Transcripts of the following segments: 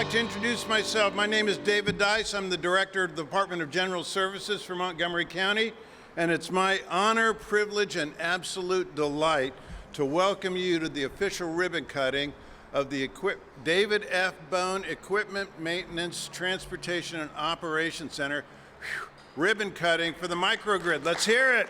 like to introduce myself. My name is David Dice. I'm the Director of the Department of General Services for Montgomery County, and it's my honor, privilege, and absolute delight to welcome you to the official ribbon cutting of the David F. Bone Equipment Maintenance, Transportation, and Operations Center ribbon cutting for the Microgrid. Let's hear it.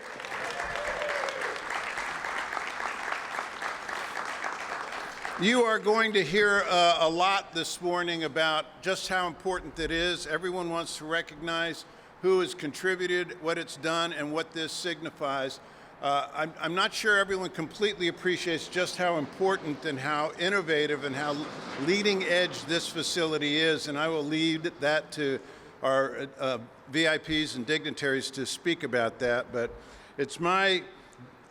You are going to hear a lot this morning about just how important it is. Everyone wants to recognize who has contributed, what it's done, and what this signifies. I'm not sure everyone completely appreciates just how important and how innovative and how leading edge this facility is, and I will leave that to our VIPs and dignitaries to speak about that. But it's my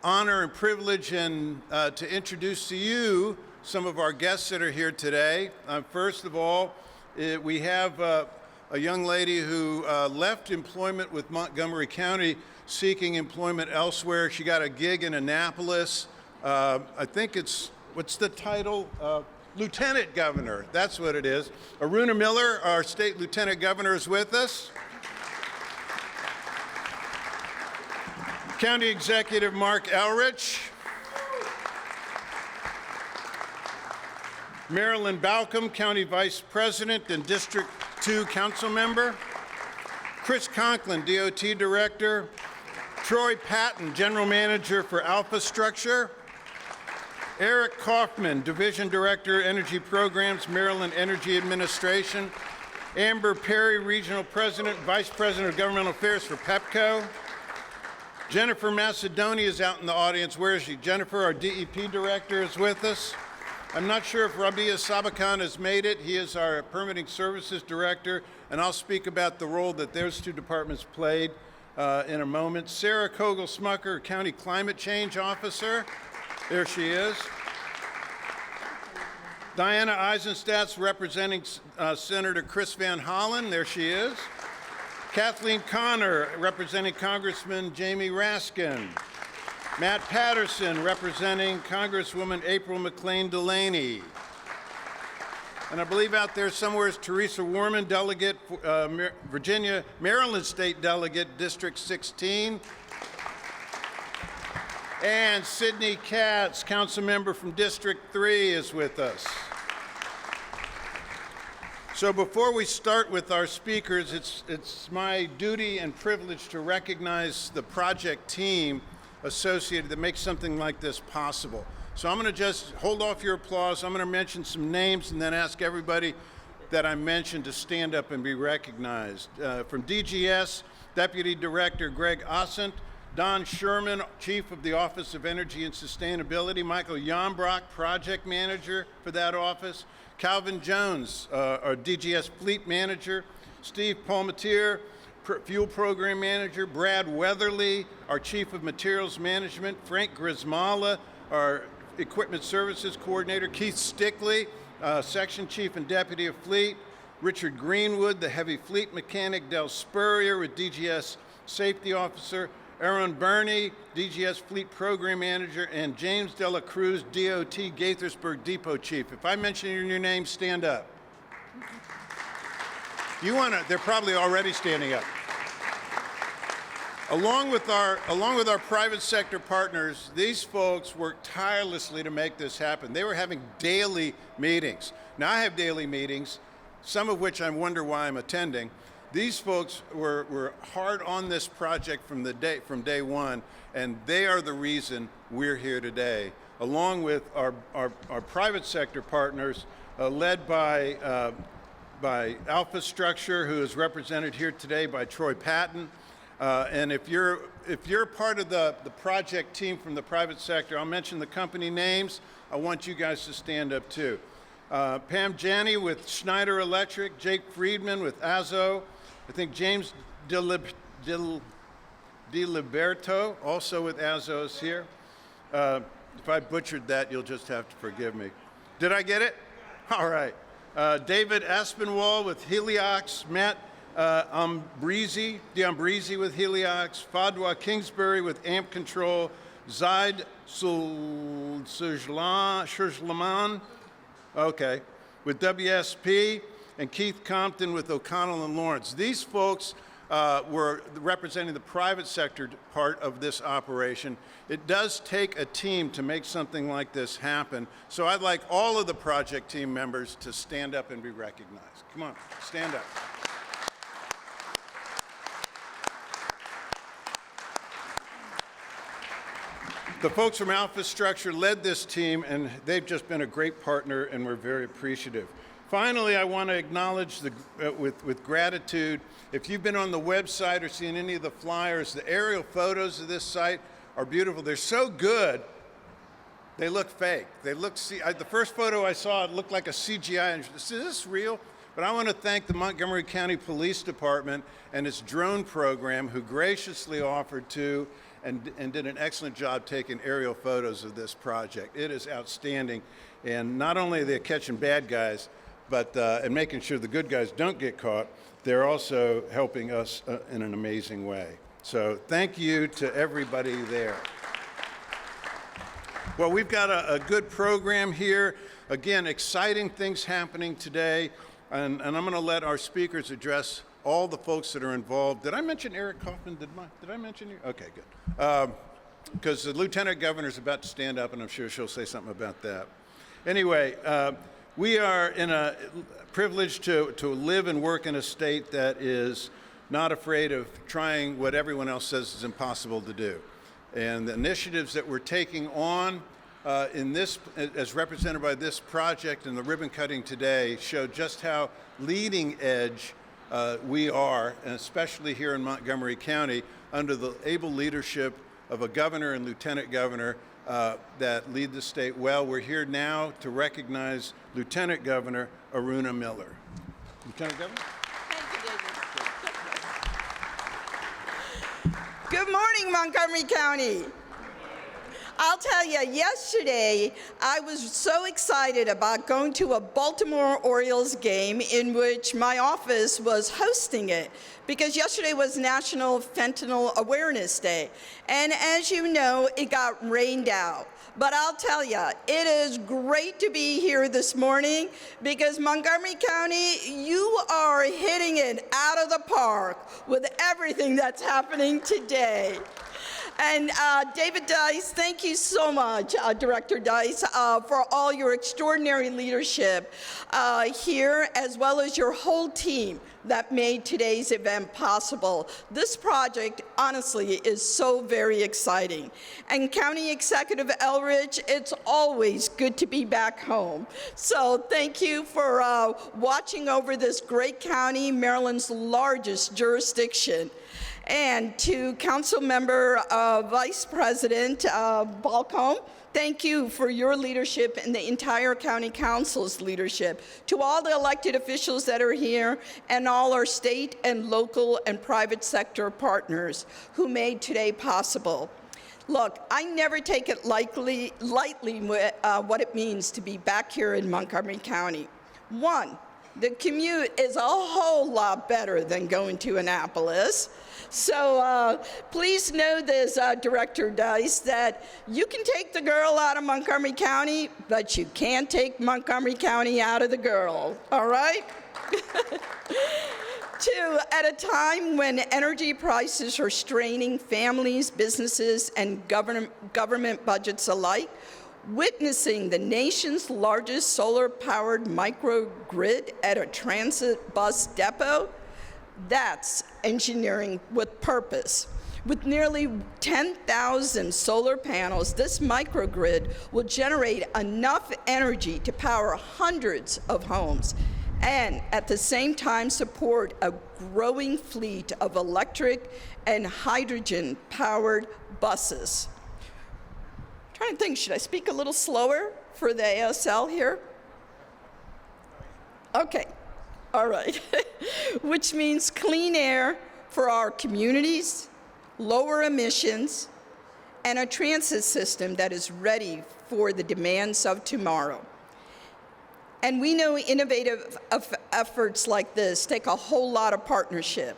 honor and privilege to introduce to you some of our guests that are here today. First of all, we have a young lady who left employment with Montgomery County seeking employment elsewhere. She got a gig in Annapolis. I think it's, what's the title? Lieutenant Governor, that's what it is. Aruna Miller, our state Lieutenant Governor, is with us. County Executive Marc Elrich. Marilyn Balcom, County Vice President and District 2 Council Member. Chris Conklin, DOT Director. Troy Patton, General Manager for Alpha Structure. Eric Kaufman, Division Director, Energy Programs, Maryland Energy Administration. Amber Perry, Regional President, Vice President of Governmental Affairs for PEPCO. Jennifer Macedonia is out in the audience. Where is she? Jennifer, our DEP Director, is with us. I'm not sure if Rabia Sabakan has made it. He is our Permitting Services Director, and I'll speak about the role that those two departments played in a moment. Sarah Kogel-Smucker, County Climate Change Officer. There she is. Diana Eisenstatz, representing Senator Chris Van Hollen. There she is. Kathleen Connor, representing Congressman Jamie Raskin. Matt Patterson, representing Congresswoman April McLean Delaney. And I believe out there somewhere is Teresa Warman, delegate, Maryland State Delegate, District 16. And Sydney Katz, council member from District 3, is with us. So before we start with our speakers, it's my duty and privilege to recognize the project team associated that makes something like this possible. So I'm going to just hold off your applause. I'm going to mention some names and then ask everybody that I mentioned to stand up and be recognized. From DGS, Deputy Director Greg Ossent, Don Sherman, Chief of the Office of Energy and Sustainability, Michael Yombrock, Project Manager for that office, Calvin Jones, our DGS Fleet Manager, Steve Palmatier, Fuel Program Manager, Brad Weatherly, our Chief of Materials Management, Frank Grismala, our Equipment Services Coordinator, Keith Stickley, Section Chief and Deputy of Fleet, Richard Greenwood, the Heavy Fleet Mechanic, Del Spurrier with DGS Safety Officer, Aaron Burney, DGS Fleet Program Manager, and James Dela Cruz, DOT Gaithersburg Depot Chief. If I mention your name, stand up. They're probably already standing up. Along with our private sector partners, these folks worked tirelessly to make this happen. They were having daily meetings. Now I have daily meetings, some of which I wonder why I'm attending. These folks were hard on this project from day one, and they are the reason we're here today, along with our private sector partners, led by Alpha Structure, who is represented here today by Troy Patton. And if you're part of the project team from the private sector, I'll mention the company names. I want you guys to stand up too. Pam Janney with Schneider Electric, Jake Friedman with Azo, I think James DiLiberto also with Azo is here. If I butchered that, you'll just have to forgive me. Did I get it? All right. David Aspinwall with Heliox, Matt D'Ambrisi with Heliox, Fadwa Kingsbury with Amp Control, Zaid Shurjlaman, okay, with WSP, and Keith Compton with O'Connell and Lawrence. These folks were representing the private sector part of this operation. It does take a team to make something like this happen. So I'd like all of the project team members to stand up and be recognized. Come on, stand up. The folks from Alpha Structure led this team, and they've just been a great partner, and we're very appreciative. Finally, I want to acknowledge with gratitude, if you've been on the website or seen any of the flyers, the aerial photos of this site are beautiful. They're so good, they look fake. They look, the first photo I saw, it looked like a CGI. Is this real? But I want to thank the Montgomery County Police Department and its drone program, who graciously offered to and did an excellent job taking aerial photos of this project. It is outstanding. And not only are they catching bad guys, but and making sure the good guys don't get caught, they're also helping us in an amazing way. So thank you to everybody there. Well, we've got a good program here. Again, exciting things happening today. And I'm going to let our speakers address all the folks that are involved. Did I mention Eric Kaufman? Did I mention you? Okay, good. Because the Lieutenant Governor is about to stand up, and I'm sure she'll say something about that. Anyway, we are in a privilege to live and work in a state that is not afraid of trying what everyone else says is impossible to do. And the initiatives that we're taking on in this, as represented by this project and the ribbon cutting today, show just how leading edge we are, and especially here in Montgomery County, under the able leadership of a governor and lieutenant governor that lead the state well. We're here now to recognize Lieutenant Governor Aruna Miller. Lieutenant Governor? Thank you, David. Good morning, Montgomery County. I'll tell you, yesterday I was so excited about going to a Baltimore Orioles game in which my office was hosting it, because yesterday was National Fentanyl Awareness Day. And as you know, it got rained out. But I'll tell you, it is great to be here this morning, because Montgomery County, you are hitting it out of the park with everything that's happening today. And David Dice, thank you so much, Director Dice, for all your extraordinary leadership here, as well as your whole team that made today's event possible. This project, honestly, is so very exciting. And County Executive Elrich, it's always good to be back home. So thank you for watching over this great county, Maryland's largest jurisdiction. And to Council Member Vice President Balcombe, thank you for your leadership and the entire County Council's leadership. To all the elected officials that are here, and all our state and local and private sector partners who made today possible. Look, I never take it lightly what it means to be back here in Montgomery County. One, the commute is a whole lot better than going to Annapolis. So please know this, Director Dice, that you can take the girl out of Montgomery County, but you can't take Montgomery County out of the girl, all right? Two, at a time when energy prices are straining families, businesses, and government budgets alike, witnessing the nation's largest solar-powered microgrid at a transit bus depot, that's engineering with purpose. With nearly 10,000 solar panels, this microgrid will generate enough energy to power hundreds of homes, and at the same time support a growing fleet of electric and hydrogen-powered buses. I'm trying to think, should I speak a little slower for the ASL here? Okay. All right, which means clean air for our communities, lower emissions, and a transit system that is ready for the demands of tomorrow. And we know innovative efforts like this take a whole lot of partnership.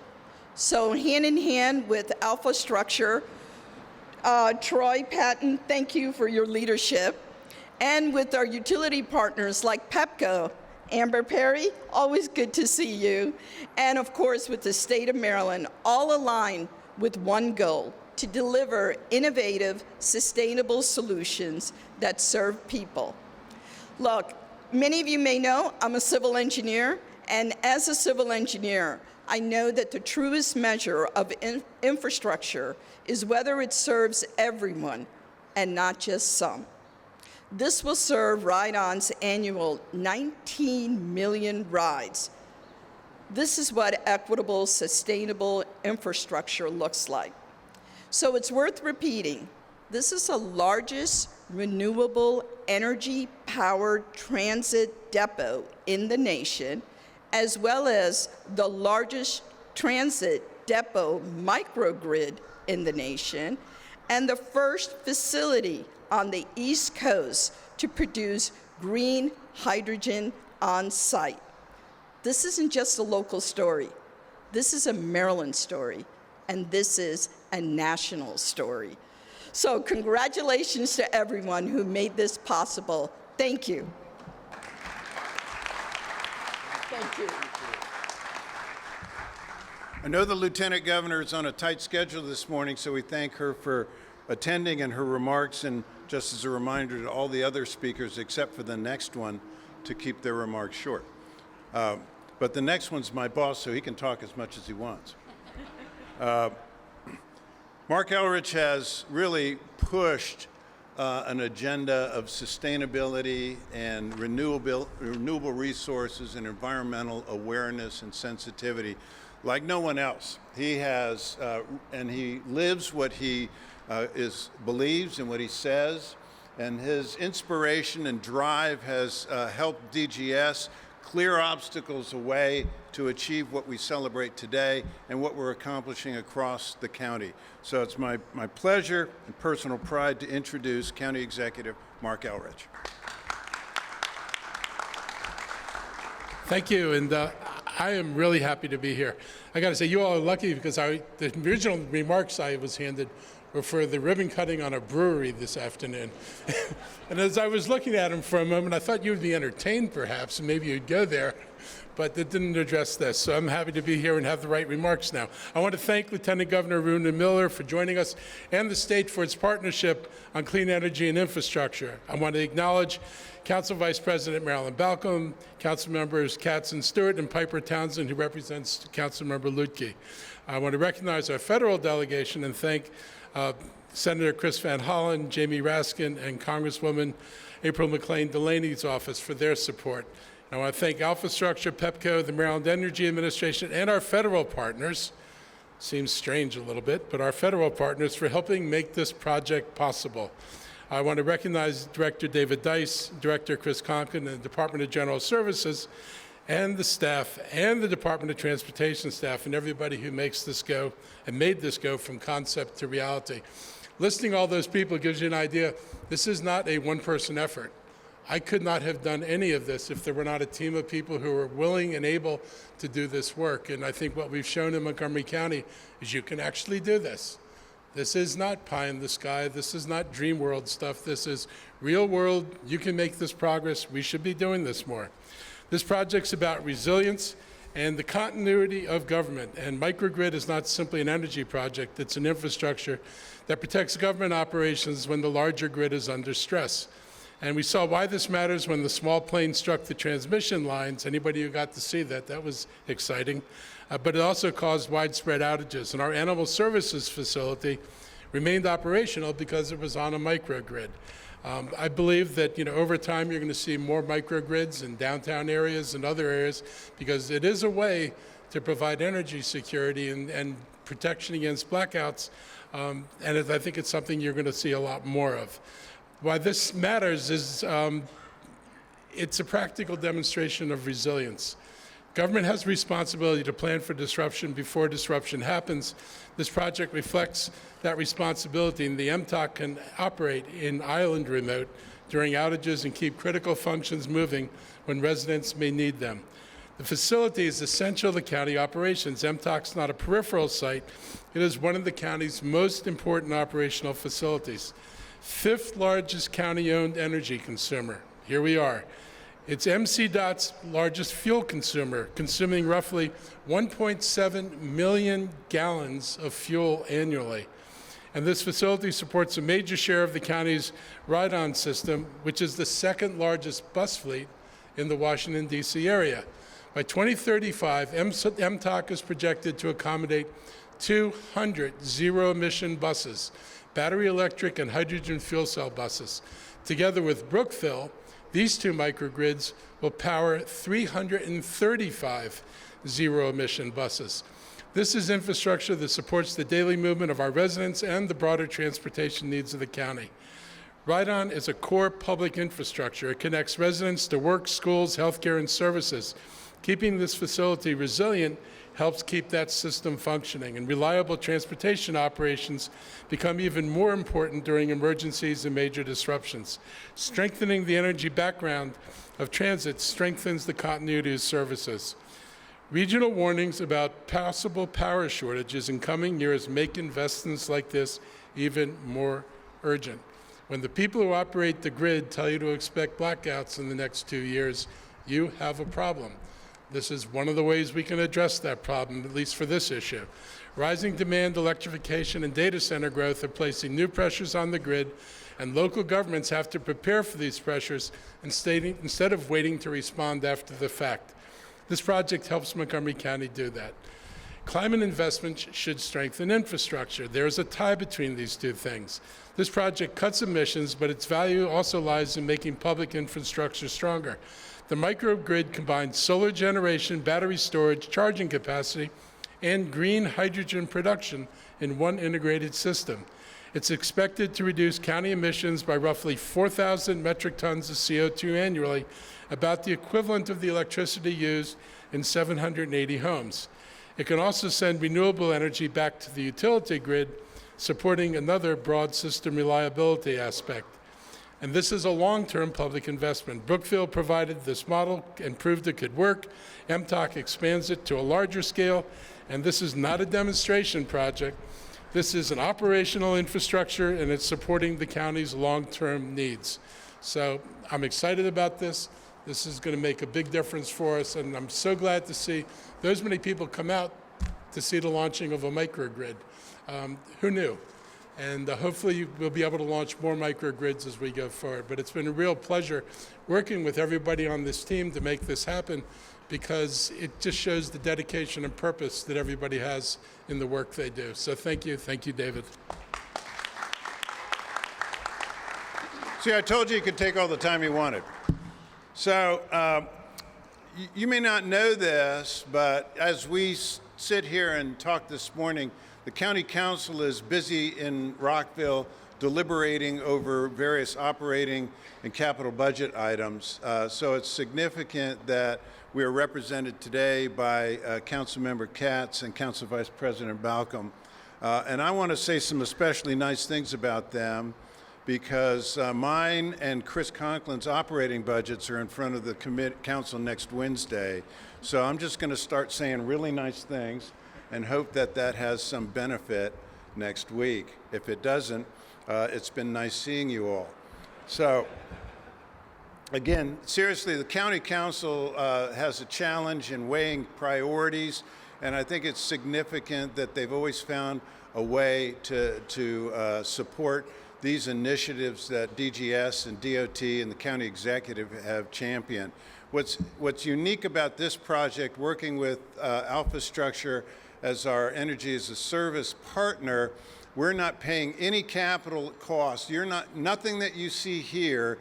So hand in hand with Alpha Structure, Troy Patton, thank you for your leadership, and with our utility partners like Pepco Amber Perry, always good to see you. And of course, with the state of Maryland, all aligned with one goal, to deliver innovative, sustainable solutions that serve people. Look, many of you may know I'm a civil engineer, and as a civil engineer, I know that the truest measure of infrastructure is whether it serves everyone and not just some. This will serve Ride-On's annual 19 million rides. This is what equitable, sustainable infrastructure looks like. So it's worth repeating. This is the largest renewable energy-powered transit depot in the nation, as well as the largest transit depot microgrid in the nation, and the first facility on the East Coast to produce green hydrogen on site. This isn't just a local story. This is a Maryland story, and this is a national story. So congratulations to everyone who made this possible. Thank you. Thank you. I know the Lieutenant Governor is on a tight schedule this morning, so we thank her for attending and her remarks, and just as a reminder to all the other speakers, except for the next one, to keep their remarks short. But the next one's my boss, so he can talk as much as he wants. Marc Elrich has really pushed an agenda of sustainability and renewable resources and environmental awareness and sensitivity like no one else. He has, and he lives what he believes and what he says, and his inspiration and drive has helped DGS clear obstacles away to achieve what we celebrate today and what we're accomplishing across the county. So it's my pleasure and personal pride to introduce County Executive Marc Elrich. Thank you, and I am really happy to be here. I got to say, you all are lucky because the original remarks I was handed were for the ribbon cutting on a brewery this afternoon. And as I was looking at them for a moment, I thought you would be entertained perhaps, and maybe you'd go there, but it didn't address this. So I'm happy to be here and have the right remarks now. I want to thank Lieutenant Governor Runa Miller for joining us and the state for its partnership on clean energy and infrastructure. I want to acknowledge Council Vice President Marilyn Balcom, Council Members Katz and Stewart, and Piper Townsend, who represents Council Member Lutke. I want to recognize our federal delegation and thank Senator Chris Van Hollen, Jamie Raskin, and Congresswoman April McLean Delaney's office for their support. I want to thank AlphaStructure, PEPCO, the Maryland Energy Administration, and our federal partners. Seems strange a little bit, but our federal partners for helping make this project possible. I want to recognize Director David Dice, Director Chris Conklin, and the Department of General Services, and the staff, and the Department of Transportation staff, and everybody who makes this go and made this go from concept to reality. Listing all those people gives you an idea. This is not a one-person effort. I could not have done any of this if there were not a team of people who were willing and able to do this work. And I think what we've shown in Montgomery County is you can actually do this. This is not pie in the sky. This is not dream world stuff. This is real world. You can make this progress. We should be doing this more. This project's about resilience and the continuity of government. And Microgrid is not simply an energy project. It's an infrastructure that protects government operations when the larger grid is under stress. And we saw why this matters when the small plane struck the transmission lines. Anybody who got to see that, that was exciting. But it also caused widespread outages. And our animal services facility remained operational because it was on a microgrid. I believe that over time you're going to see more microgrids in downtown areas and other areas because it is a way to provide energy security and protection against blackouts. And I think it's something you're going to see a lot more of. Why this matters is it's a practical demonstration of resilience. Government has responsibility to plan for disruption before disruption happens. This project reflects that responsibility, and the MTOC can operate in island remote during outages and keep critical functions moving when residents may need them. The facility is essential to county operations. MTOC's not a peripheral site. It is one of the county's most important operational facilities. 5th largest county-owned energy consumer. Here we are. It's MCDOT's largest fuel consumer, consuming roughly 1.7 million gallons of fuel annually. And this facility supports a major share of the county's ride-on system, which is the second largest bus fleet in the Washington, D.C. area. By 2035, MTOC is projected to accommodate 200 zero-emission buses, battery electric and hydrogen fuel cell buses. Together with Brookville, these two microgrids will power 335 zero-emission buses. This is infrastructure that supports the daily movement of our residents and the broader transportation needs of the county. Ride-on is a core public infrastructure. It connects residents to work, schools, healthcare, and services. Keeping this facility resilient helps keep that system functioning, and reliable transportation operations become even more important during emergencies and major disruptions. Strengthening the energy background of transit strengthens the continuity of services. Regional warnings about possible power shortages in coming years make investments like this even more urgent. When the people who operate the grid tell you to expect blackouts in the next 2 years, you have a problem. This is one of the ways we can address that problem, at least for this issue. Rising demand, electrification, and data center growth are placing new pressures on the grid, and local governments have to prepare for these pressures instead of waiting to respond after the fact. This project helps Montgomery County do that. Climate investment should strengthen infrastructure. There is a tie between these two things. This project cuts emissions, but its value also lies in making public infrastructure stronger. The microgrid combines solar generation, battery storage, charging capacity, and green hydrogen production in one integrated system. It's expected to reduce county emissions by roughly 4,000 metric tons of CO2 annually, about the equivalent of the electricity used in 780 homes. It can also send renewable energy back to the utility grid, supporting another broad system reliability aspect. And this is a long-term public investment. Brookville provided this model and proved it could work. MTOC expands it to a larger scale, and this is not a demonstration project. This is an operational infrastructure, and it's supporting the county's long-term needs. So I'm excited about this. This is going to make a big difference for us, and I'm so glad to see those many people come out to see the launching of a microgrid. Who knew? And hopefully we'll be able to launch more microgrids as we go forward. But it's been a real pleasure working with everybody on this team to make this happen, because it just shows the dedication and purpose that everybody has in the work they do. So thank you, David. See, I told you you could take all the time you wanted. So you may not know this, but as we sit here and talk this morning, the County Council is busy in Rockville deliberating over various operating and capital budget items. So it's significant that we are represented today by Councilmember Katz and Council Vice President Balcom. And I want to say some especially nice things about them, because mine and Chris Conklin's operating budgets are in front of the council next Wednesday. So I'm just going to start saying really nice things and hope that that has some benefit next week. If it doesn't, it's been nice seeing you all. So again, seriously, the County Council has a challenge in weighing priorities, and I think it's significant that they've always found a way to support these initiatives that DGS and DOT and the county executive have championed. What's unique about this project, working with Alpha Structure as our energy as a service partner, we're not paying any capital costs. Nothing that you see here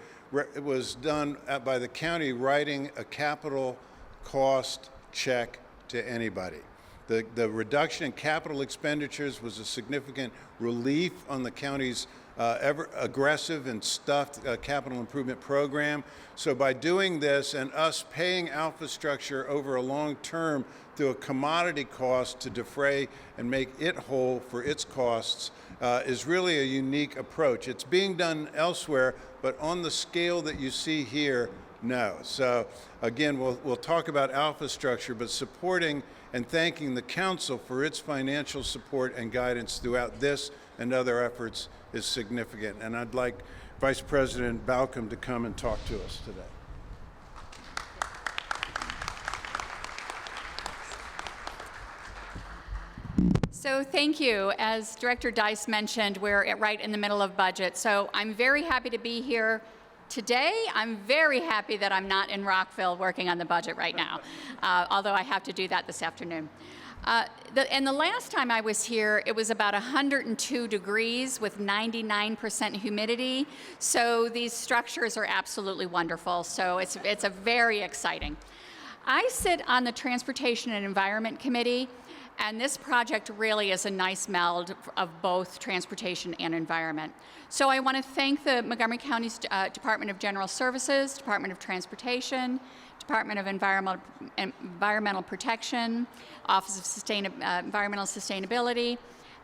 was done by the county writing a capital cost check to anybody. The reduction in capital expenditures was a significant relief on the county's ever aggressive and stuffed capital improvement program. So by doing this and us paying Alpha Structure over a long term through a commodity cost to defray and make it whole for its costs is really a unique approach. It's being done elsewhere, but on the scale that you see here, no. So again, we'll talk about Alpha Structure, but supporting and thanking the council for its financial support and guidance throughout this and other efforts is significant. And I'd like Vice President Balcom to come and talk to us today. So thank you. As Director Dice mentioned, we're right in the middle of budget. So I'm very happy to be here today. I'm very happy that I'm not in Rockville working on the budget right now, although I have to do that this afternoon. And the last time I was here, it was about 102 degrees with 99% humidity. So these structures are absolutely wonderful. So it's a very exciting. I sit on the Transportation and Environment Committee, and this project really is a nice meld of both transportation and environment. So I want to thank the Montgomery County's Department of General Services, Department of Transportation, Department of Environmental Protection, Office of Environmental Sustainability,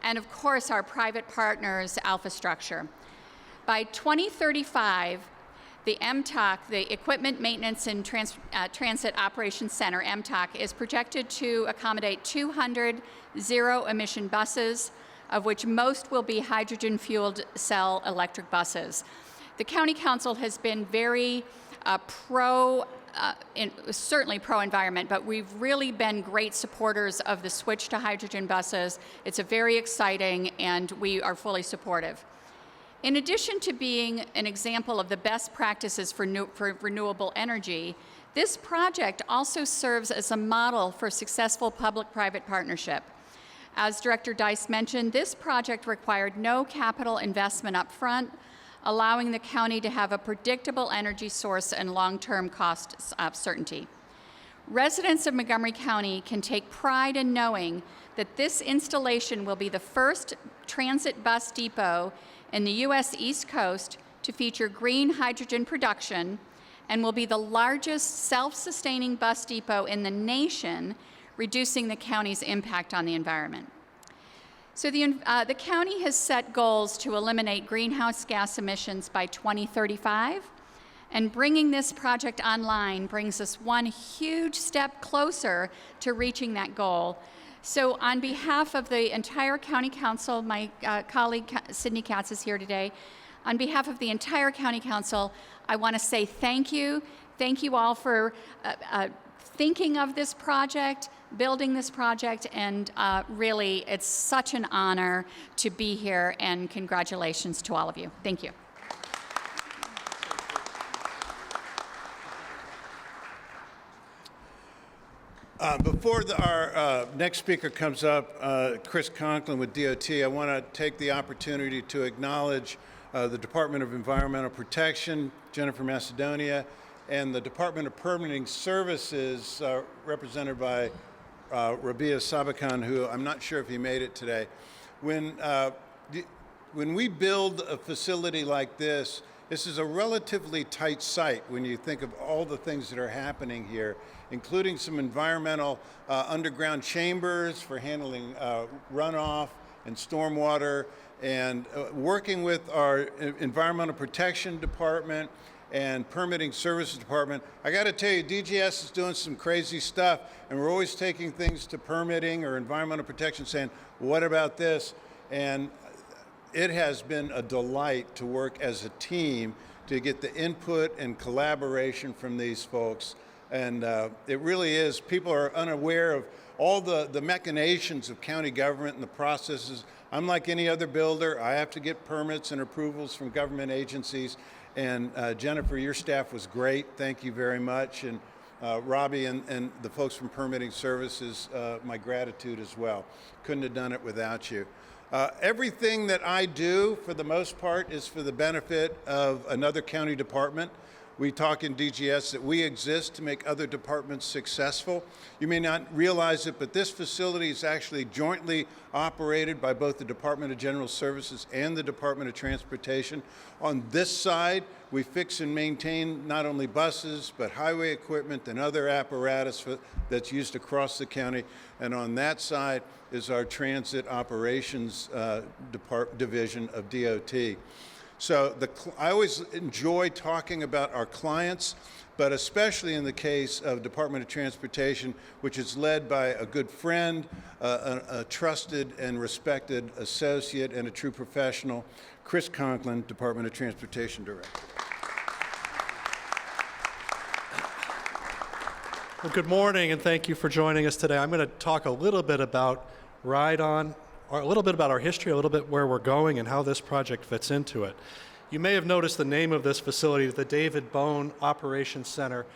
and of course our private partners, Alpha Structure. By 2035, the MTOC, the Equipment Maintenance and Transit Operations Center, MTOC, is projected to accommodate 200 zero-emission buses, of which most will be hydrogen-fueled cell electric buses. The County Council has been very certainly pro-environment, but we've really been great supporters of the switch to hydrogen buses. It's a very exciting, and we are fully supportive. In addition to being an example of the best practices for renewable energy, this project also serves as a model for successful public-private partnership. As Director Dice mentioned, this project required no capital investment up front, allowing the county to have a predictable energy source and long-term cost certainty. Residents of Montgomery County can take pride in knowing that this installation will be the first transit bus depot in the U.S. East Coast to feature green hydrogen production and will be the largest self-sustaining bus depot in the nation, reducing the county's impact on the environment. So the county has set goals to eliminate greenhouse gas emissions by 2035, and bringing this project online brings us one huge step closer to reaching that goal. So on behalf of the entire County Council, my colleague Sydney Katz is here today. On behalf of the entire County Council, I want to say thank you. Thank you all for thinking of this project, building this project, and really it's such an honor to be here, and congratulations to all of you. Thank you. Before our next speaker comes up, Chris Conklin with DOT, I want to take the opportunity to acknowledge the Department of Environmental Protection, Jennifer Macedonia, and the Department of Permitting Services, represented by Rabia Sabakan, who I'm not sure if he made it today. When we build a facility like this is a relatively tight site when you think of all the things that are happening here, including some environmental underground chambers for handling runoff and stormwater, and working with our Environmental Protection Department and Permitting Services Department. I got to tell you, DGS is doing some crazy stuff, and we're always taking things to permitting or environmental protection saying, what about this? And it has been a delight to work as a team to get the input and collaboration from these folks. And it really is, people are unaware of all the machinations of county government and the processes. I'm like any other builder. I have to get permits and approvals from government agencies. And Jennifer, your staff was great. Thank you very much. And Robbie and the folks from Permitting Services, my gratitude as well. Couldn't have done it without you. Everything that I do, for the most part, is for the benefit of another county department. We talk in DGS that we exist to make other departments successful. You may not realize it, but this facility is actually jointly operated by both the Department of General Services and the Department of Transportation. On this side, we fix and maintain not only buses, but highway equipment and other apparatus that's used across the county. And on that side is our Transit Operations Division of DOT. So I always enjoy talking about our clients, but especially in the case of Department of Transportation, which is led by a good friend, a trusted and respected associate, and a true professional, Chris Conklin, Department of Transportation Director. Well, good morning, and thank you for joining us today. I'm going to talk a little bit about ride-on a little bit about our history, a little bit where we're going, and how this project fits into it. You may have noticed the name of this facility, the David Bone Operations Center.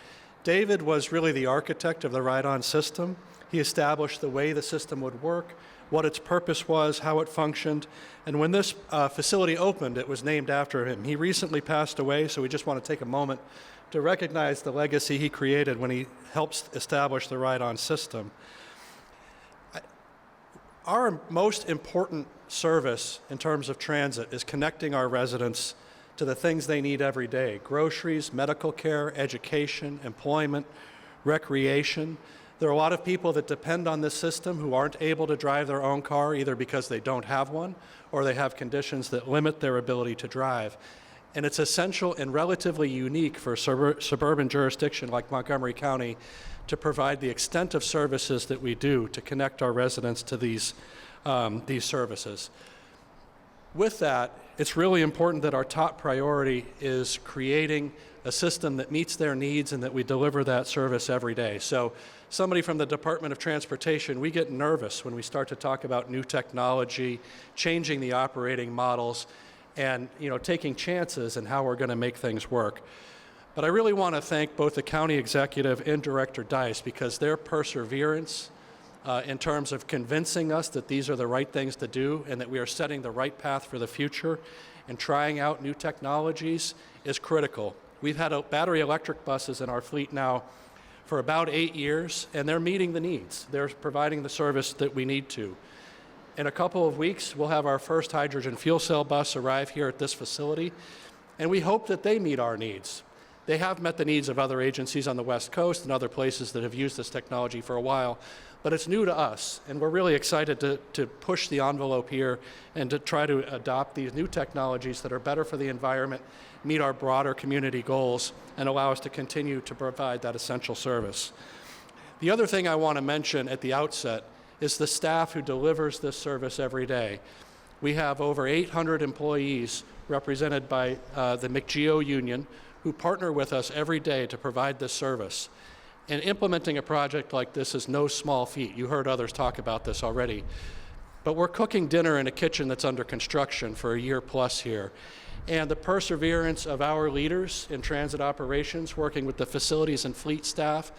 David was really the architect of the ride-on system. He established the way the system would work, what its purpose was, how it functioned, and when this facility opened, it was named after him. He recently passed away, so we just want to take a moment to recognize the legacy he created when he helped establish the ride-on system. Our most important service in terms of transit is connecting our residents to the things they need every day: groceries, medical care, education, employment, recreation. There are a lot of people that depend on this system who aren't able to drive their own car, either because they don't have one or they have conditions that limit their ability to drive. And it's essential and relatively unique for a suburban jurisdiction like Montgomery County to provide the extent of services that we do to connect our residents to these services. With that, it's really important that our top priority is creating a system that meets their needs and that we deliver that service every day. So somebody from the Department of Transportation, we get nervous when we start to talk about new technology, changing the operating models, and taking chances in how we're going to make things work. But I really want to thank both the county executive and Director Dice, because their perseverance in terms of convincing us that these are the right things to do and that we are setting the right path for the future and trying out new technologies is critical. We've had battery electric buses in our fleet now for about 8 years, and they're meeting the needs. They're providing the service that we need to. In a couple of weeks, we'll have our first hydrogen fuel cell bus arrive here at this facility, and we hope that they meet our needs. They have met the needs of other agencies on the West Coast and other places that have used this technology for a while, but it's new to us, and we're really excited to push the envelope here and to try to adopt these new technologies that are better for the environment, meet our broader community goals, and allow us to continue to provide that essential service. The other thing I want to mention at the outset is the staff who delivers this service every day. We have over 800 employees represented by the McGeo Union who partner with us every day to provide this service. And implementing a project like this is no small feat. You heard others talk about this already. But we're cooking dinner in a kitchen that's under construction for a year plus here. And the perseverance of our leaders in transit operations, working with the facilities and fleet staff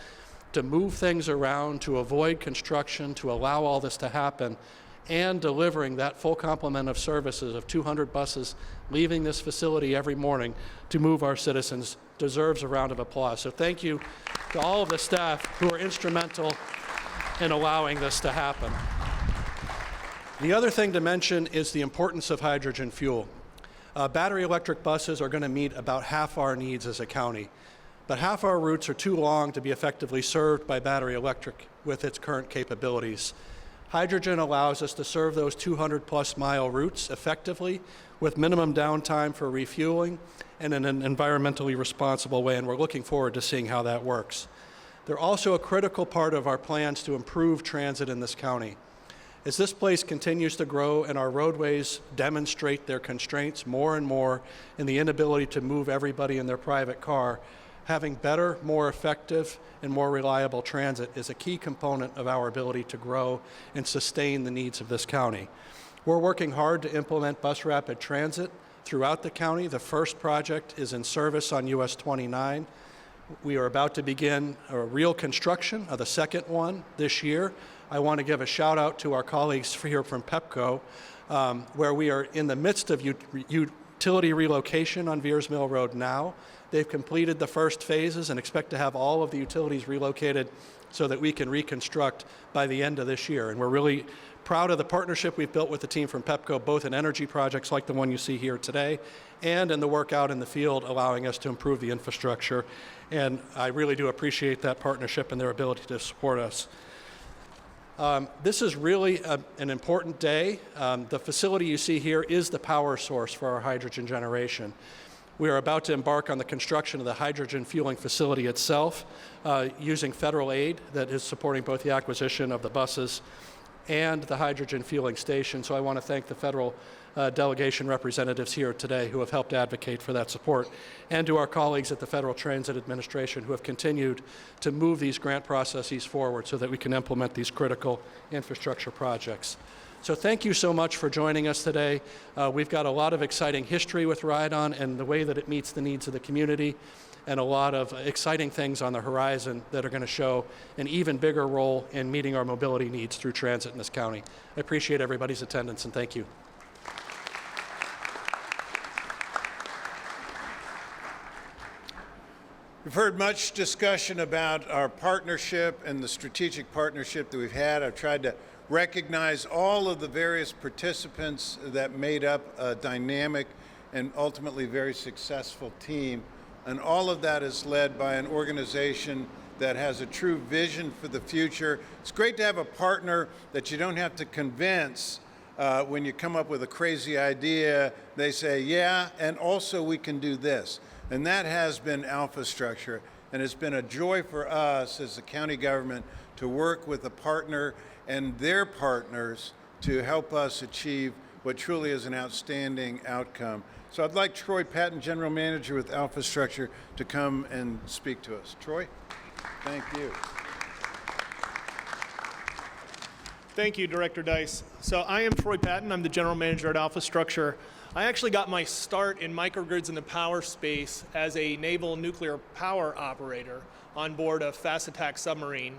to move things around, to avoid construction, to allow all this to happen, and delivering that full complement of services of 200 buses leaving this facility every morning to move our citizens deserves a round of applause. So thank you to all of the staff who are instrumental in allowing this to happen. The other thing to mention is the importance of hydrogen fuel. Battery electric buses are going to meet about half our needs as a county, but half our routes are too long to be effectively served by battery electric with its current capabilities. Hydrogen allows us to serve those 200-plus mile routes effectively with minimum downtime for refueling and in an environmentally responsible way, and we're looking forward to seeing how that works. They're also a critical part of our plans to improve transit in this county. As this place continues to grow and our roadways demonstrate their constraints more and more in the inability to move everybody in their private car, having better, more effective, and more reliable transit is a key component of our ability to grow and sustain the needs of this county. We're working hard to implement bus rapid transit throughout the county. The first project is in service on US 29. We are about to begin a real construction of the second one this year. I want to give a shout out to our colleagues here from PEPCO, where we are in the midst of utility relocation on Veers Mill Road now. They've completed the first phases and expect to have all of the utilities relocated so that we can reconstruct by the end of this year. And we're really proud of the partnership we've built with the team from PEPCO, both in energy projects like the one you see here today and in the work out in the field, allowing us to improve the infrastructure. And I really do appreciate that partnership and their ability to support us. This is really an important day. The facility you see here is the power source for our hydrogen generation. We are about to embark on the construction of the hydrogen fueling facility itself using federal aid that is supporting both the acquisition of the buses and the hydrogen fueling station. So I want to thank the federal delegation representatives here today who have helped advocate for that support, and to our colleagues at the Federal Transit Administration who have continued to move these grant processes forward so that we can implement these critical infrastructure projects. So thank you so much for joining us today. We've got a lot of exciting history with Ride-On and the way that it meets the needs of the community, and a lot of exciting things on the horizon that are going to show an even bigger role in meeting our mobility needs through transit in this county. I appreciate everybody's attendance, and thank you. We've heard much discussion about our partnership and the strategic partnership that we've had. I've tried to recognize all of the various participants that made up a dynamic and ultimately very successful team. And all of that is led by an organization that has a true vision for the future. It's great to have a partner that you don't have to convince when you come up with a crazy idea. They say, yeah, and also we can do this. And that has been Alpha Structure. And it's been a joy for us as the county government to work with a partner and their partners to help us achieve what truly is an outstanding outcome. So I'd like Troy Patton, General Manager with Alpha Structure, to come and speak to us. Troy, thank you. Thank you, Director Dice. So I am Troy Patton. I'm the General Manager at Alpha Structure. I actually got my start in microgrids in the power space as a naval nuclear power operator on board a fast attack submarine.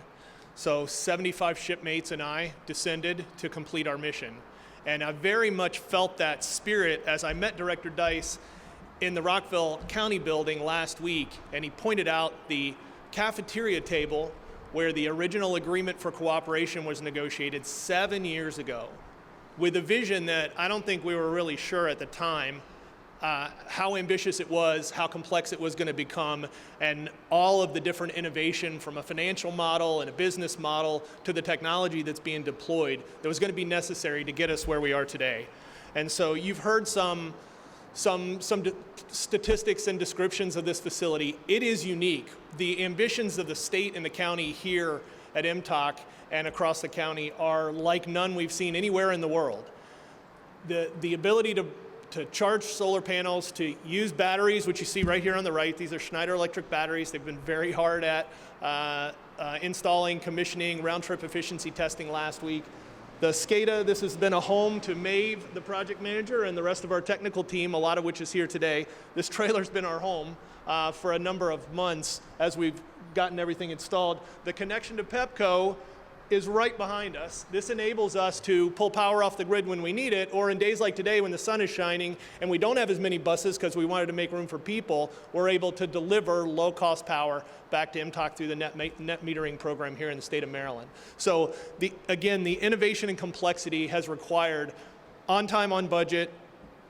So 75 shipmates and I descended to complete our mission. And I very much felt that spirit as I met Director Dice in the Rockville County building last week, and he pointed out the cafeteria table where the original agreement for cooperation was negotiated 7 years ago, with a vision that I don't think we were really sure at the time how ambitious it was, how complex it was going to become, and all of the different innovation from a financial model and a business model to the technology that's being deployed that was going to be necessary to get us where we are today. And so you've heard some statistics and descriptions of this facility. It is unique. The ambitions of the state and the county here at MTOC and across the county are like none we've seen anywhere in the world. The ability to charge solar panels, to use batteries, which you see right here on the right. These are Schneider Electric batteries. They've been very hard at installing, commissioning, round-trip efficiency testing last week. The SCADA, this has been a home to Maeve, the project manager, and the rest of our technical team, a lot of which is here today. This trailer's been our home for a number of months as we've gotten everything installed. The connection to Pepco is right behind us. This enables us to pull power off the grid when we need it, or in days like today when the sun is shining and we don't have as many buses because we wanted to make room for people, we're able to deliver low-cost power back to MTOC through the net metering program here in the state of Maryland. So again, the innovation and complexity has required on time, on budget,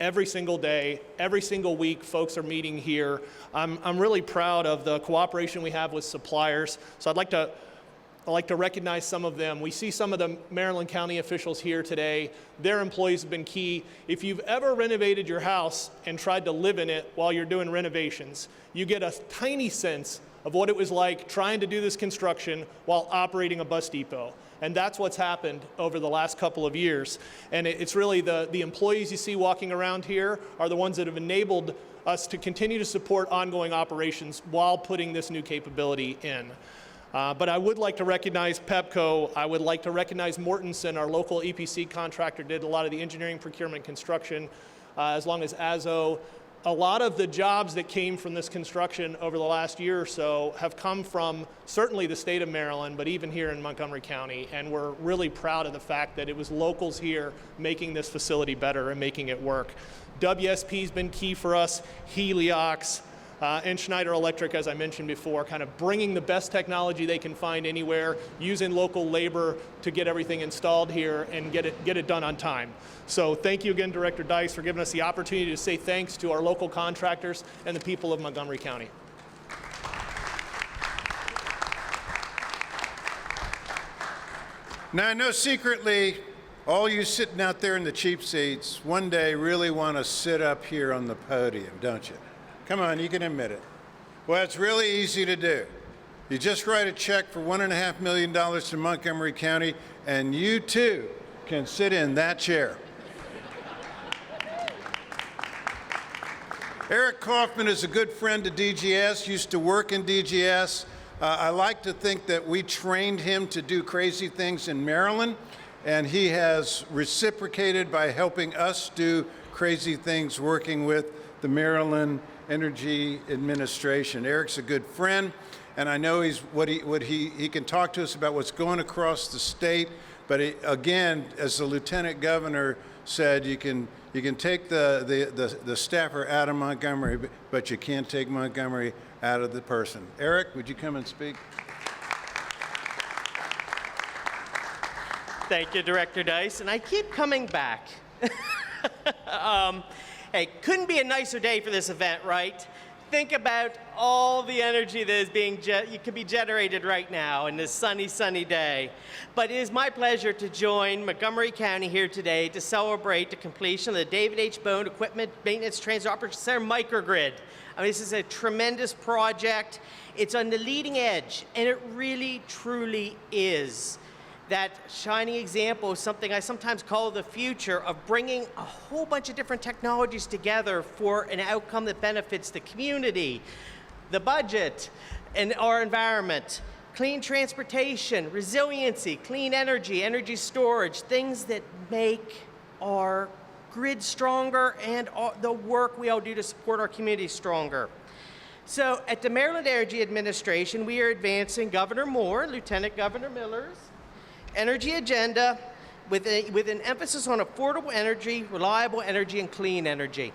every single day, every single week, folks are meeting here. I'm really proud of the cooperation we have with suppliers. So I'd like to recognize some of them. We see some of the Maryland County officials here today. Their employees have been key. If you've ever renovated your house and tried to live in it while you're doing renovations, you get a tiny sense of what it was like trying to do this construction while operating a bus depot. And that's what's happened over the last couple of years. And it's really the employees you see walking around here are the ones that have enabled us to continue to support ongoing operations while putting this new capability in. But I would like to recognize Pepco. I would like to recognize Mortensen, our local EPC contractor, did a lot of the engineering, procurement, construction, as long as AZO. A lot of the jobs that came from this construction over the last year or so have come from certainly the state of Maryland, but even here in Montgomery County. And we're really proud of the fact that it was locals here making this facility better and making it work. WSP's been key for us, Heliox, and Schneider Electric, as I mentioned before, kind of bringing the best technology they can find anywhere, using local labor to get everything installed here and get it done on time. So thank you again, Director Dice, for giving us the opportunity to say thanks to our local contractors and the people of Montgomery County. Now, I know secretly, all you sitting out there in the cheap seats one day really want to sit up here on the podium, don't you? Come on, you can admit it. Well, it's really easy to do. You just write a check for $1.5 million to Montgomery County, and you too can sit in that chair. Eric Kaufman is a good friend to DGS, used to work in DGS. I like to think that we trained him to do crazy things in Maryland, and he has reciprocated by helping us do crazy things working with the Maryland Energy Administration. Eric's a good friend, and I know he can talk to us about what's going across the state. But again, as the lieutenant governor said, you can take the staffer out of Montgomery, but you can't take Montgomery out of the person. Eric, would you come and speak? Thank you, Director Dice, and I keep coming back. Hey, couldn't be a nicer day for this event, right? Think about all the energy that is could be generated right now in this sunny, sunny day. But it is my pleasure to join Montgomery County here today to celebrate the completion of the David H. Bone Equipment Maintenance Transit Operations Center Microgrid. I mean, this is a tremendous project. It's on the leading edge, and it really, truly is that shining example of something I sometimes call the future of bringing a whole bunch of different technologies together for an outcome that benefits the community, the budget, and our environment. Clean transportation, resiliency, clean energy, energy storage, things that make our grid stronger and the work we all do to support our community stronger. So at the Maryland Energy Administration, we are advancing Governor Moore, Lieutenant Governor Miller's energy agenda with an emphasis on affordable energy, reliable energy, and clean energy.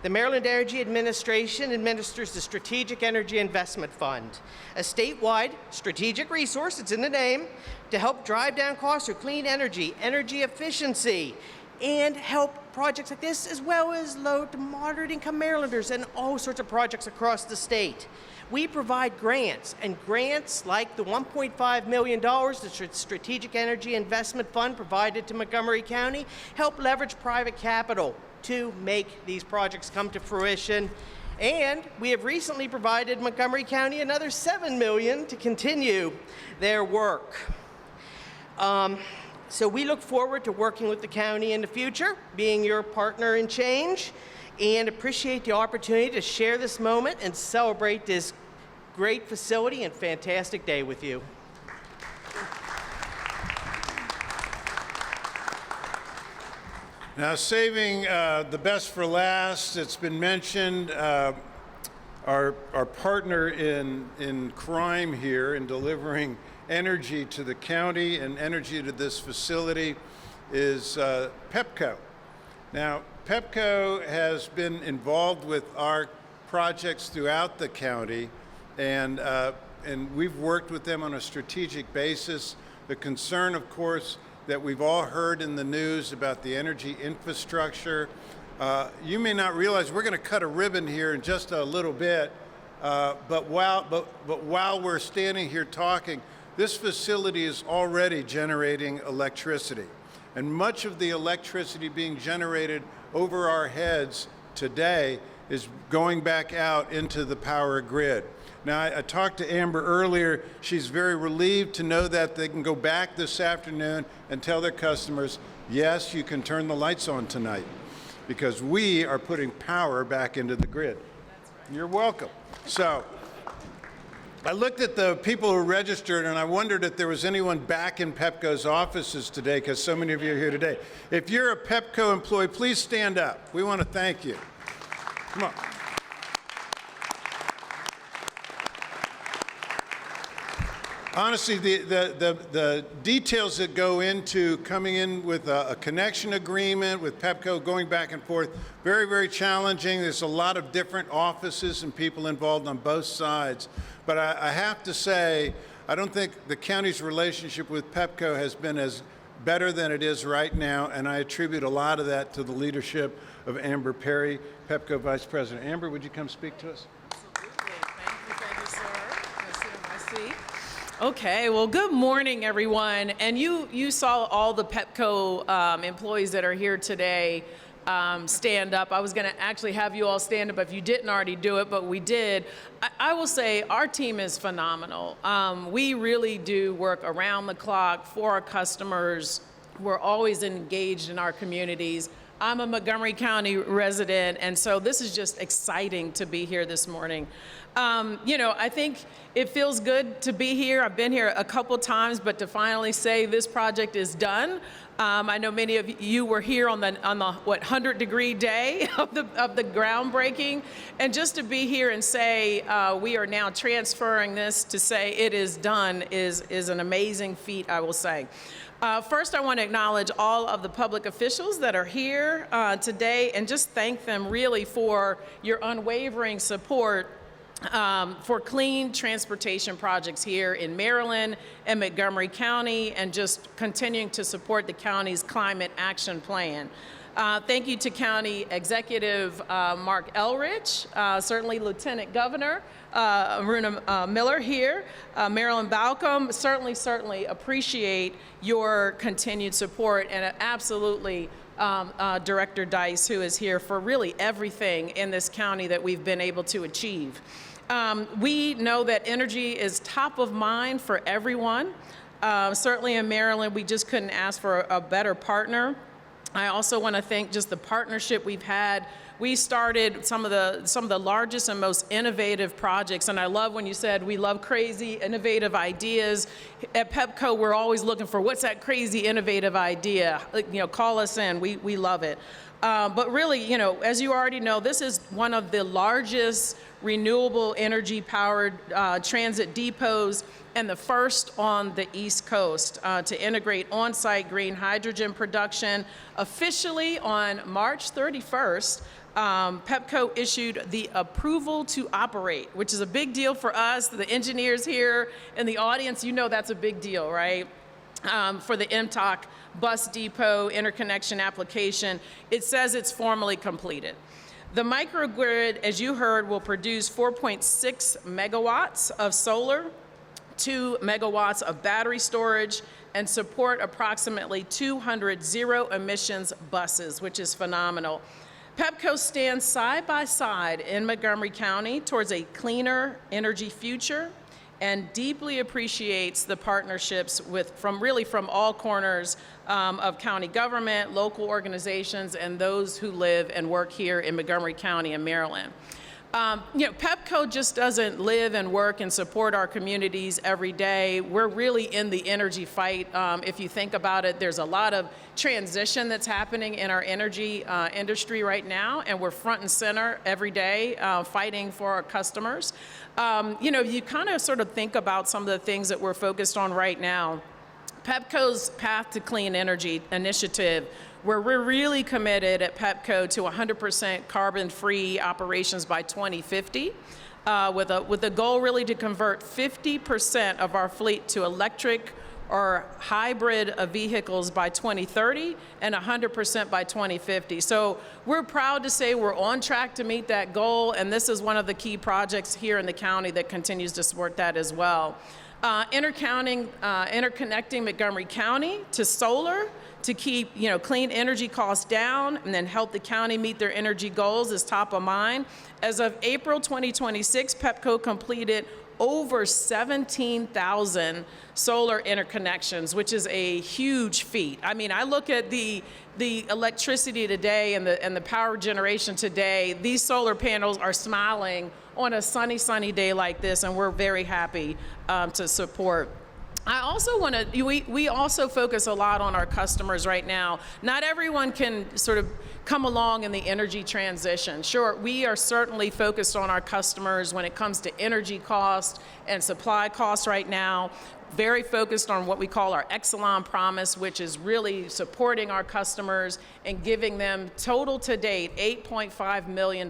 The Maryland Energy Administration administers the Strategic Energy Investment Fund, a statewide strategic resource, it's in the name, to help drive down costs through clean energy, energy efficiency, and help projects like this, as well as low to moderate income Marylanders and all sorts of projects across the state. We provide grants, and grants like the $1.5 million the Strategic Energy Investment Fund provided to Montgomery County help leverage private capital to make these projects come to fruition. And we have recently provided Montgomery County another $7 million to continue their work. So we look forward to working with the county in the future, being your partner in change, and appreciate the opportunity to share this moment and celebrate this great facility and fantastic day with you. Now, saving the best for last, it's been mentioned, our partner in crime here in delivering energy to the county and energy to this facility is Pepco. Now, Pepco has been involved with our projects throughout the county, and we've worked with them on a strategic basis. The concern, of course, that we've all heard in the news about the energy infrastructure. You may not realize we're going to cut a ribbon here in just a little bit, but while we're standing here talking, this facility is already generating electricity. And much of the electricity being generated over our heads today is going back out into the power grid. Now, I talked to Amber earlier. She's very relieved to know that they can go back this afternoon and tell their customers, yes, you can turn the lights on tonight, because we are putting power back into the grid. That's right. You're welcome. So I looked at the people who registered, and I wondered if there was anyone back in Pepco's offices today, because so many of you are here today. If you're a Pepco employee, please stand up. We want to thank you. Come on. Honestly, the details that go into coming in with a connection agreement with Pepco, going back and forth, very, very challenging. There's a lot of different offices and people involved on both sides. But I have to say, I don't think the county's relationship with Pepco has been as better than it is right now, and I attribute a lot of that to the leadership of Amber Perry, Pepco Vice President. Amber, would you come speak to us? Absolutely. Thank you, sir. Let's sit in my seat. Okay, well, good morning, everyone. And you saw all the Pepco employees that are here today stand up. I was going to actually have you all stand up if you didn't already do it, but we did. I will say our team is phenomenal. We really do work around the clock for our customers. We're always engaged in our communities. I'm a Montgomery County resident, and so this is just exciting to be here this morning. You know, I think it feels good to be here. I've been here a couple times, but to finally say this project is done. I know many of you were here on the 100-degree day of the groundbreaking, and just to be here and say we are now transferring this to say it is done is an amazing feat, I will say. First, I want to acknowledge all of the public officials that are here today and just thank them really for your unwavering support for clean transportation projects here in Maryland and Montgomery County, and just continuing to support the county's climate action plan. Thank you to County Executive Marc Elrich, certainly Lieutenant Governor Aruna Miller here, Marilyn Balcom. Certainly appreciate your continued support, and absolutely Director Dice, who is here for really everything in this county that we've been able to achieve. We know that energy is top of mind for everyone. Certainly in Maryland, we just couldn't ask for a better partner. I also want to thank just the partnership we've had. We started some of the largest and most innovative projects, and I love when you said we love crazy, innovative ideas. At Pepco, we're always looking for what's that crazy, innovative idea. You know, call us in. We love it. But really, you know, as you already know, this is one of the largest renewable energy-powered transit depots and the first on the East Coast to integrate on-site green hydrogen production. Officially on March 31st, Pepco issued the approval to operate, which is a big deal for us. The engineers here in the audience, you know that's a big deal, right? For the MTOC bus depot interconnection application, it says it's formally completed. The microgrid, as you heard, will produce 4.6 megawatts of solar, 2 megawatts of battery storage, and support approximately 200 zero-emissions buses, which is phenomenal. Pepco stands side by side in Montgomery County towards a cleaner energy future and deeply appreciates the partnerships from all corners of county government, local organizations, and those who live and work here in Montgomery County and Maryland. You know, Pepco just doesn't live and work and support our communities every day. We're really in the energy fight. If you think about it, there's a lot of transition that's happening in our energy industry right now, and we're front and center every day fighting for our customers. You know, you kind of sort of think about some of the things that we're focused on right now. Pepco's Path to Clean Energy initiative, where we're really committed at Pepco to 100% carbon-free operations by 2050, with a goal really to convert 50% of our fleet to electric or hybrid vehicles by 2030 and 100% by 2050. So we're proud to say we're on track to meet that goal, and this is one of the key projects here in the county that continues to support that as well. Interconnecting Montgomery County to solar to keep, you know, clean energy costs down and then help the county meet their energy goals is top of mind. As of April 2026, Pepco completed over 17,000 solar interconnections, which is a huge feat. I mean, I look at the electricity today and the power generation today. These solar panels are smiling on a sunny day like this, and we're very happy to support. I also want to, we also focus a lot on our customers right now. Not everyone can sort of come along in the energy transition. Sure, we are certainly focused on our customers when it comes to energy cost and supply costs right now. Very focused on what we call our Exelon promise, which is really supporting our customers and giving them total to date $8.5 million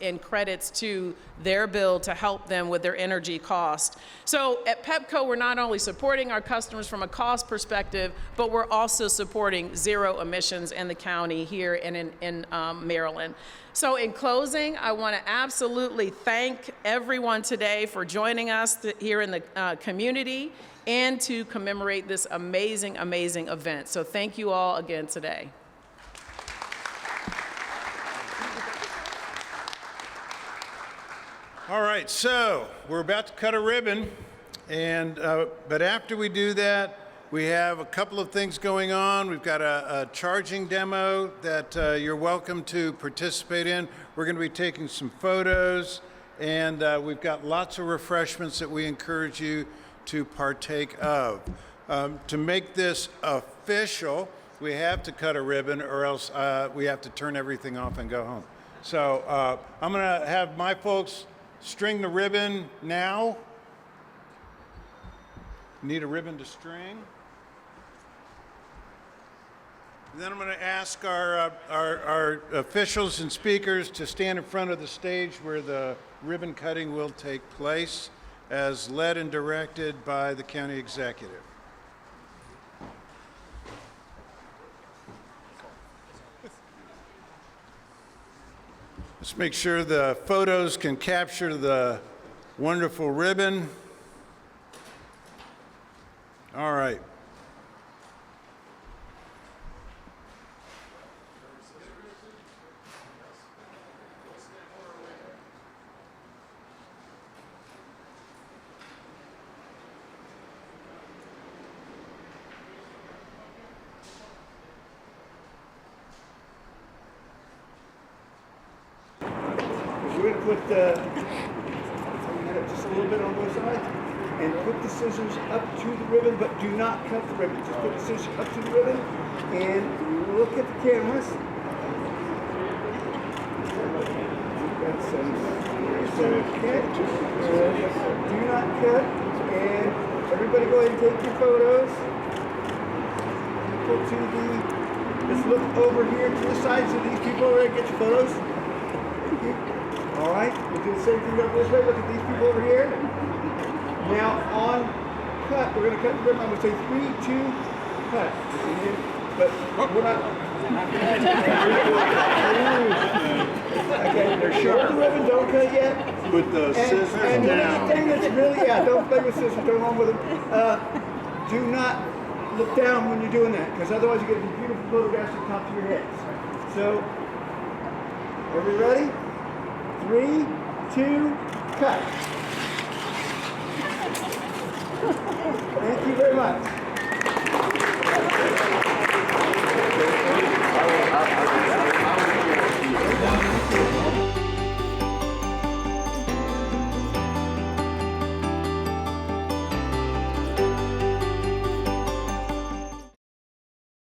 in credits to their bill to help them with their energy cost. So at Pepco, we're not only supporting our customers from a cost perspective, but we're also supporting zero emissions in the county here and in Maryland. So in closing, I want to absolutely thank everyone today for joining us here in the community and to commemorate this amazing event. So thank you all again today. All right, so we're about to cut a ribbon, and but after we do that, We have a couple of things going on. We've got a charging demo that you're welcome to participate in. We're going to be taking some photos, and we've got lots of refreshments that we encourage you to partake of. To make this official, we have to cut a ribbon, or else we have to turn everything off and go home. So I'm going to have my folks string the ribbon now. Need a ribbon to string. Then I'm going to ask our officials and speakers to stand in front of the stage where the ribbon cutting will take place, as led and directed by the county executive. Let's make sure the photos can capture the wonderful ribbon. All right. We're going to put just a little bit on both sides and put the scissors up to the ribbon, but do not cut the ribbon. Just put the scissors up to the ribbon and look at the cameras. That's okay. Do not cut. And everybody go ahead and take your photos. Let's look over here to the sides of these people over there. Get your photos. All right, we'll do the same thing up this way. Look at these people over here. Now on cut, we're going to cut the ribbon. I'm going to say 3, 2, cut. But we're not. Okay, they're short. The ribbon, don't cut yet. Put the scissors and down. The thing that's really, don't play with scissors. Don't run with them. Do not look down when you're doing that, because otherwise you get these beautiful photographs at the top of your heads. So, are we ready? 3, 2, cut. Thank you very much.